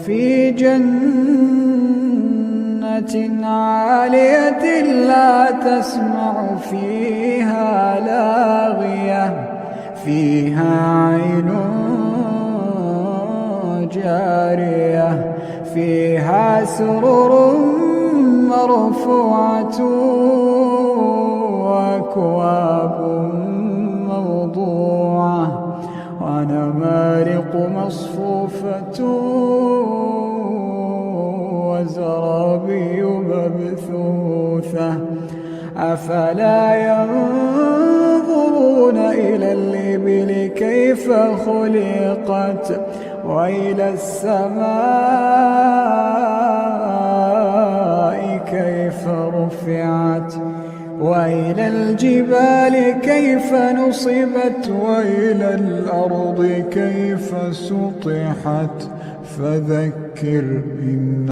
في جنة عالية لا تسمع فيها لاغية فيها عين جارية فيها سرر مرفوعة وأكواب موضوعة ونمارق مصفوفة وزرابي مبثوثة أفلا ينظرون إلى الإبل كيف خلقت وإلى السماء كيف رفعت وإلى الجبال كيف نصبت وإلى الأرض كيف سطحت فذكر إن